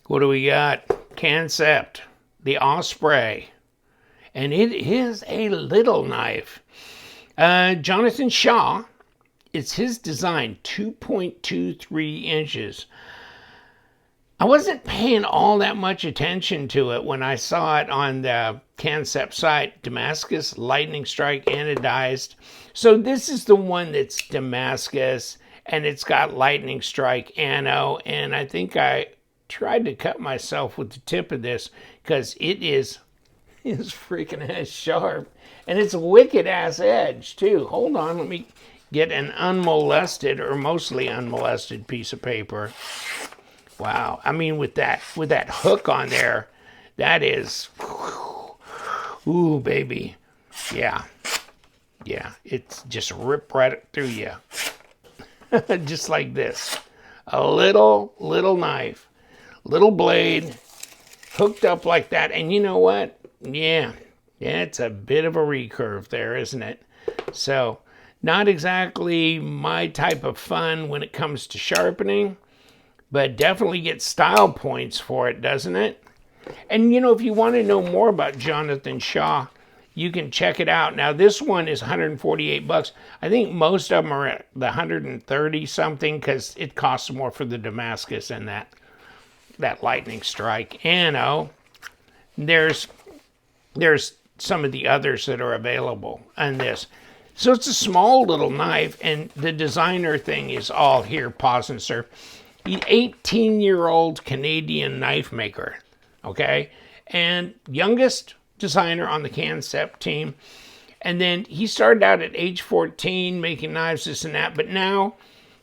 What do we got? Kansept, the Osprey. And it is a little knife. Jonathan Shaw, it's his design, 2.23 inches. I wasn't paying all that much attention to it when I saw it on the Kansept site. Damascus, lightning strike, anodized. So this is the one that's Damascus, and it's got lightning strike ano, and I think I tried to cut myself with the tip of this because it is freaking ass sharp, and it's a wicked ass edge too. Hold on, let me get an unmolested or mostly unmolested piece of paper. Wow, I mean with that hook on there, that is, ooh baby, yeah, it's just rip right through you, just like this. A little knife, little blade, hooked up like that, and you know what? Yeah, it's a bit of a recurve there, isn't it? So, not exactly my type of fun when it comes to sharpening, but definitely get style points for it, doesn't it? And you know, if you want to know more about Jonathan Shaw, you can check it out. Now, this one is 148 bucks. I think most of them are at the 130 something because it costs more for the Damascus and that lightning strike. And there's some of the others that are available on this. So it's a small little knife, and the designer thing is all here, pause and serve. 18-year-old Canadian knife maker, okay? And youngest designer on the Kansept team. And then he started out at age 14 making knives, this and that, but now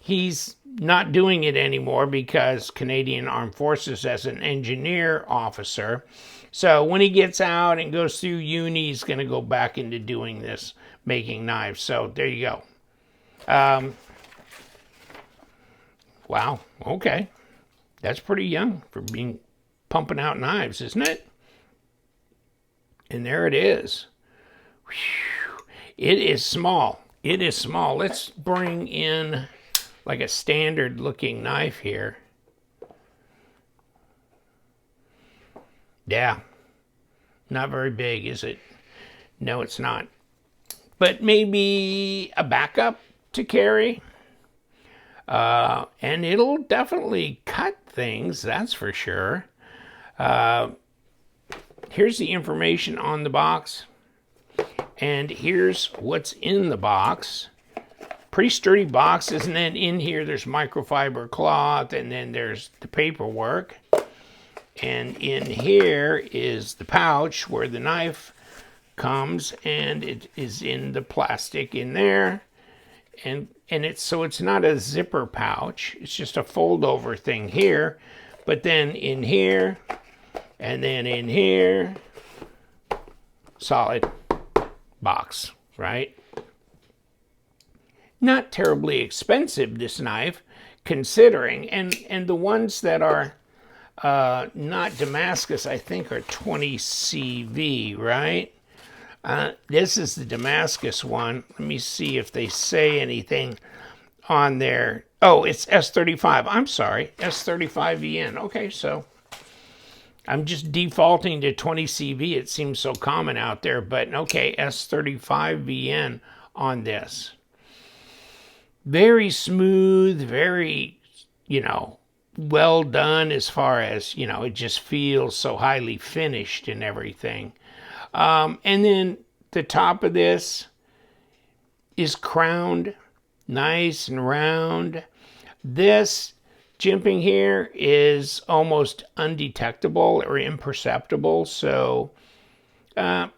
he's not doing it anymore because Canadian Armed Forces as an engineer officer. So when he gets out and goes through uni, he's going to go back into doing this, making knives. So there you go. Wow, okay. That's pretty young for being pumping out knives, isn't it? And there it is. Whew. It is small. It is small. Let's bring in like a standard looking knife here. Yeah, not very big, is it? No, it's not. But maybe a backup to carry. And it'll definitely cut things, that's for sure. Here's the information on the box. And here's what's in the box. Pretty sturdy boxes, and then in here there's microfiber cloth, and then there's the paperwork. And in here is the pouch where the knife comes, and it is in the plastic in there. And it's not a zipper pouch, it's just a fold over thing here. But then in here, and then in here, solid box, right? Not terribly expensive, this knife, considering, and the ones that are not Damascus, I think, are 20 CV, right? This is the Damascus one. Let me see if they say anything on there. Oh, it's S35. I'm sorry, S35VN. Okay, so I'm just defaulting to 20 CV. It seems so common out there, but okay, S35VN on this. Very smooth, very, well done as far as, it just feels so highly finished and everything. And then the top of this is crowned, nice and round. This jimping here is almost undetectable or imperceptible. So, I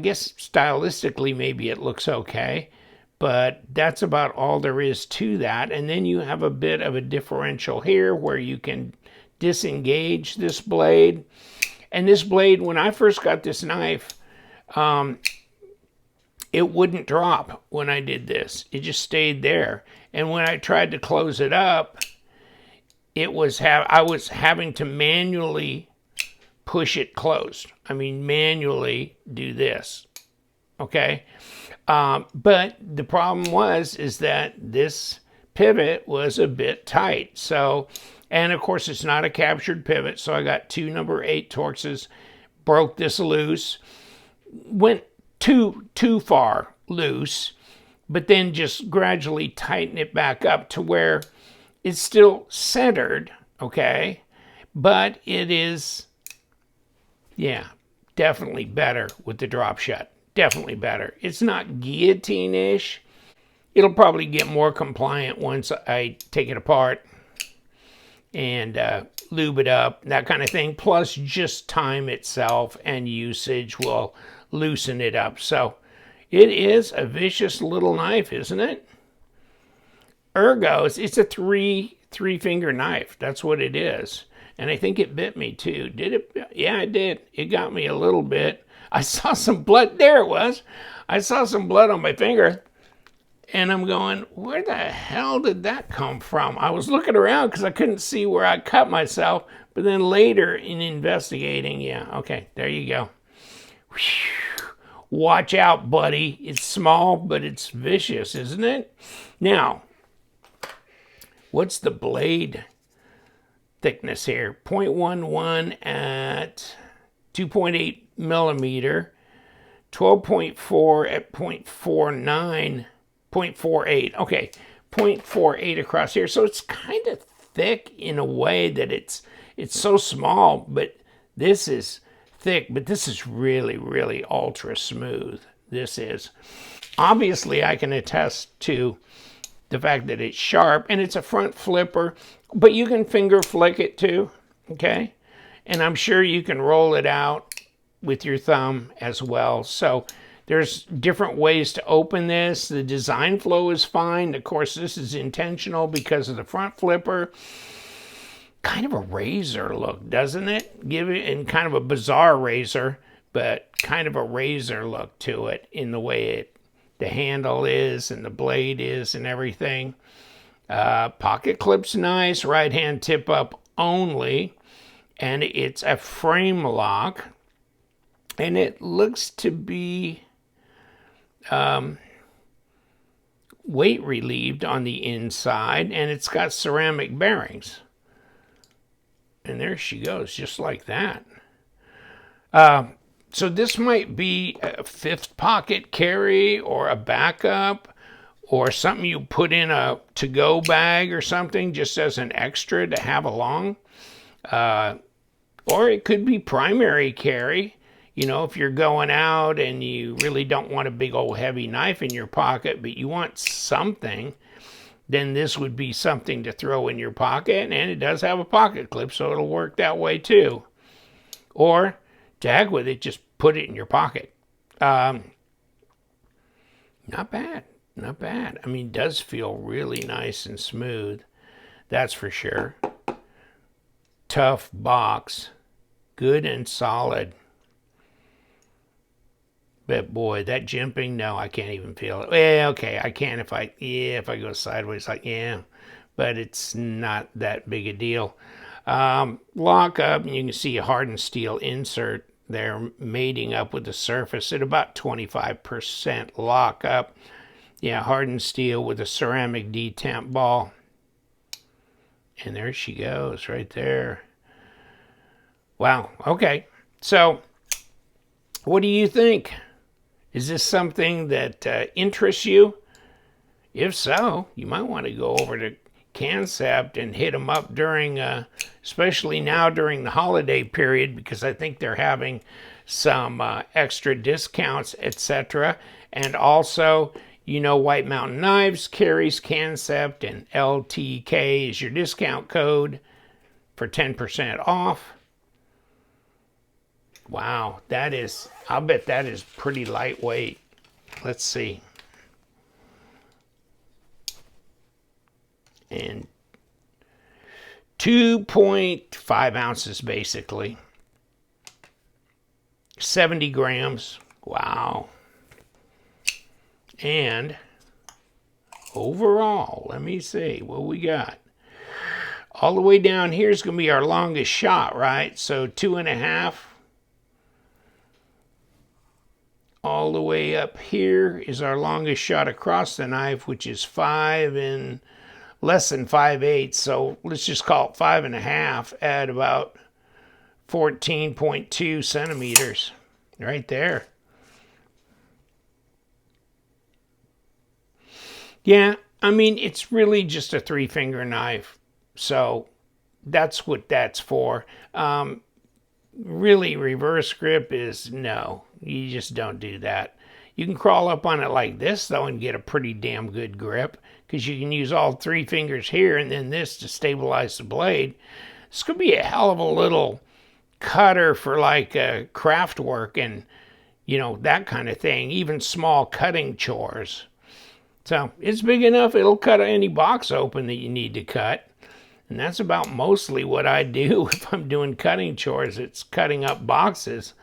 guess stylistically maybe it looks okay, but that's about all there is to that. And then you have a bit of a differential here where you can disengage this blade. And this blade, when I first got this knife, it wouldn't drop when I did this. It just stayed there. And when I tried to close it up, I was having to manually push it closed. Manually do this. Okay? But the problem is that this pivot was a bit tight. So, And of course, it's not a captured pivot, so I got 2 number 8 Torxes, broke this loose, went too far loose, but then just gradually tighten it back up to where it's still centered, okay? But it is, yeah, definitely better with the drop shut. Definitely better. It's not guillotine-ish. It'll probably get more compliant once I take it apart and lube it up, that kind of thing. Plus, just time itself and usage will loosen it up. So it is a vicious little knife, isn't it? Ergos, it's a three-finger knife. That's what it is. And I think it bit me too. Did it? Yeah, it did. It got me a little bit. I saw some blood. There it was. I saw some blood on my finger. And I'm going, where the hell did that come from? I was looking around because I couldn't see where I cut myself. But then later in investigating, yeah, okay, there you go. Whew. Watch out, buddy. It's small, but it's vicious, isn't it? Now, what's the blade thickness here? 0.11 at 2.8 millimeter, 12.4 at 0.49, 0.48. Okay, 0.48 across here. So it's kind of thick in a way that it's so small, but this is thick, but this is really, really ultra smooth. This is. Obviously, I can attest to the fact that it's sharp, and it's a front flipper, but you can finger flick it too, okay? And I'm sure you can roll it out with your thumb as well. So there's different ways to open this. The design flow is fine. Of course, this is intentional because of the front flipper. Kind of a razor look, doesn't it? Give it, and kind of a bizarre razor, but kind of a razor look to it in the way the handle is and the blade is and everything. Pocket clip's nice, right hand tip up only, and it's a frame lock, and it looks to be weight relieved on the inside, and it's got ceramic bearings. And there she goes, just like that. So this might be a 5th pocket carry or a backup or something you put in a to-go bag or something just as an extra to have along. Or it could be primary carry. You know, if you're going out and you really don't want a big old heavy knife in your pocket, but you want something, then this would be something to throw in your pocket, and it does have a pocket clip, so it'll work that way too. Or, to heck with it, just put it in your pocket. Not bad, not bad. I mean, it does feel really nice and smooth, that's for sure. Tough box, good and solid. But boy, that jimping, no, I can't even feel it. Well, okay, I can if I go sideways, like, yeah, but it's not that big a deal. Lock up, and you can see a hardened steel insert there mating up with the surface at about 25% lock up. Yeah, hardened steel with a ceramic detamp ball. And there she goes, right there. Wow, okay. So, what do you think? Is this something that interests you? If so, you might want to go over to Kansept and hit them up during, especially now during the holiday period, because I think they're having some extra discounts, etc. And also, you know, White Mountain Knives carries Kansept, and LTK is your discount code for 10% off. Wow, that is, I'll bet that is pretty lightweight. Let's see. And 2.5 ounces basically. 70 grams. Wow. And overall, let me see what we got. All the way down here is going to be our longest shot, right? So 2.5. All the way up here is our longest shot across the knife, which is 5 less than 5/8, so let's just call it 5.5 at about 14.2 centimeters right there. Yeah, I mean, it's really just a 3-finger knife, so that's what that's for. Really, reverse grip is no, you just don't do that. You can crawl up on it like this, though, and get a pretty damn good grip, because you can use all 3 fingers here and then this to stabilize the blade. This could be a hell of a little cutter for like craft work and, you know, that kind of thing, even small cutting chores. So it's big enough, it'll cut any box open that you need to cut. And that's about mostly what I do if I'm doing cutting chores. It's cutting up boxes,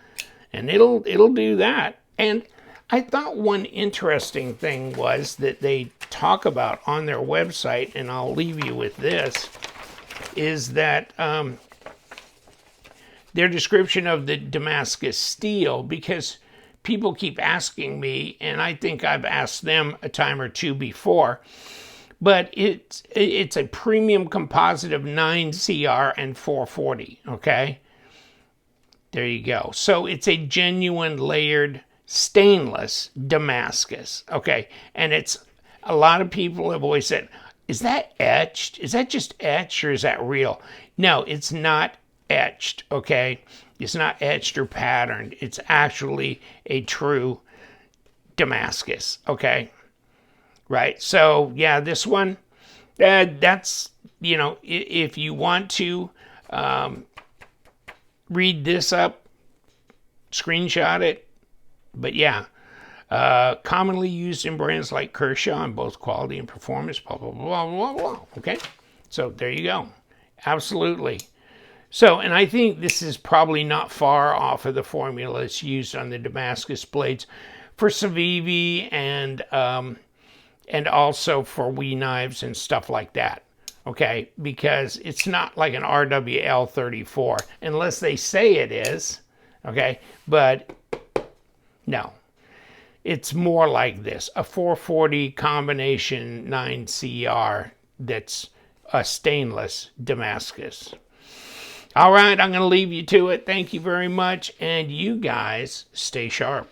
and it'll do that. And I thought one interesting thing was that they talk about on their website, and I'll leave you with this, is that their description of the Damascus steel, because people keep asking me, and I think I've asked them a time or two before, but it's a premium composite of 9CR and 440, okay? There you go. So it's a genuine layered stainless Damascus, okay? And it's, a lot of people have always said, is that etched? Is that just etched or is that real? No, it's not etched, okay? It's not etched or patterned. It's actually a true Damascus, okay? Right, so yeah, this one, that's, you know, if you want to read this up, screenshot it. But yeah, commonly used in brands like Kershaw in both quality and performance, blah, blah, blah, blah, blah. Okay, so there you go. Absolutely. So, and I think this is probably not far off of the formula that's used on the Damascus blades for Civivi and also for Wee knives and stuff like that. Okay, because it's not like an RWL 34, unless they say it is. Okay, but no, it's more like this, a 440 combination 9CR that's a stainless Damascus. All right, I'm going to leave you to it. Thank you very much, and you guys stay sharp.